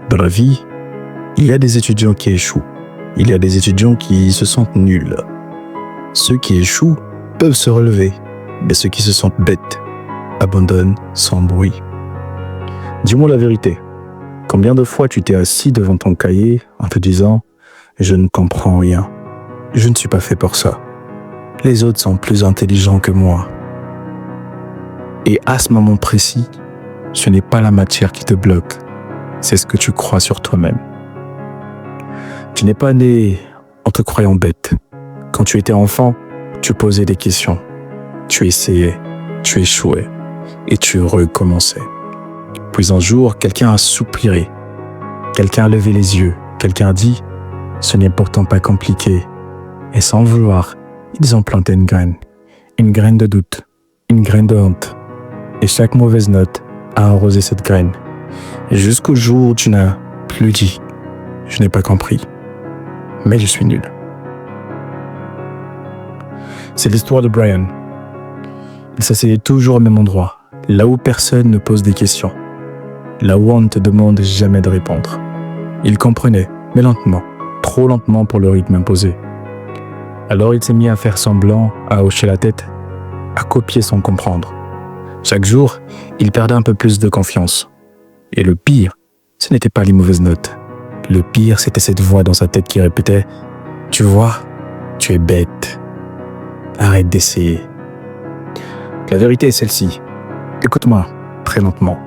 Dans la vie, il y a des étudiants qui échouent. Il y a des étudiants qui se sentent nuls. Ceux qui échouent peuvent se relever, mais ceux qui se sentent bêtes abandonnent sans bruit. Dis-moi la vérité. Combien de fois tu t'es assis devant ton cahier en te disant « Je ne comprends rien. Je ne suis pas fait pour ça. Les autres sont plus intelligents que moi. » Et à ce moment précis, ce n'est pas la matière qui te bloque, c'est ce que tu crois sur toi-même. Tu n'es pas né en te croyant bête. Quand tu étais enfant, tu posais des questions. Tu essayais, tu échouais et tu recommençais. Puis un jour, quelqu'un a soupiré. Quelqu'un a levé les yeux. Quelqu'un a dit « Ce n'est pourtant pas compliqué. » Et sans le vouloir, ils ont planté une graine de doute, une graine de honte. Et chaque mauvaise note a arrosé cette graine. Et jusqu'au jour où tu n'as plus dit « Je n'ai pas compris, mais je suis nul. » C'est l'histoire de Brian. Il s'asseyait toujours au même endroit, là où personne ne pose des questions, là où on ne te demande jamais de répondre. Il comprenait, mais lentement, trop lentement pour le rythme imposé. Alors il s'est mis à faire semblant, à hocher la tête, à copier sans comprendre. Chaque jour, il perdait un peu plus de confiance. Et le pire, ce n'était pas les mauvaises notes. Le pire, c'était cette voix dans sa tête qui répétait « Tu vois, tu es bête. Arrête d'essayer. » La vérité est celle-ci. Écoute-moi très lentement.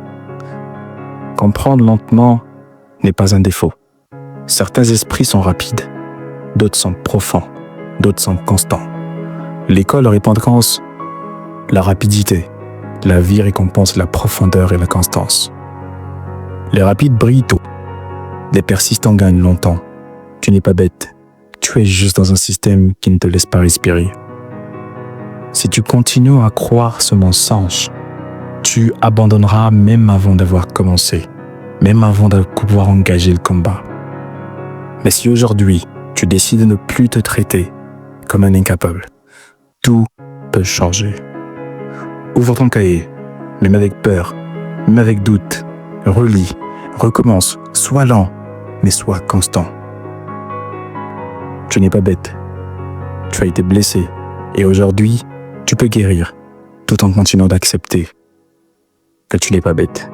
Comprendre lentement n'est pas un défaut. Certains esprits sont rapides, d'autres sont profonds, d'autres sont constants. L'école récompense la rapidité. La vie récompense la profondeur et la constance. Les rapides brillent tôt. Les persistants gagnent longtemps. Tu n'es pas bête. Tu es juste dans un système qui ne te laisse pas respirer. Si tu continues à croire ce mensonge, tu abandonneras même avant d'avoir commencé, même avant de pouvoir engager le combat. Mais si aujourd'hui, tu décides de ne plus te traiter comme un incapable, tout peut changer. Ouvre ton cahier, même avec peur, même avec doute, relis, recommence, sois lent, mais sois constant. Tu n'es pas bête, tu as été blessé, et aujourd'hui, tu peux guérir, tout en continuant d'accepter que tu n'es pas bête.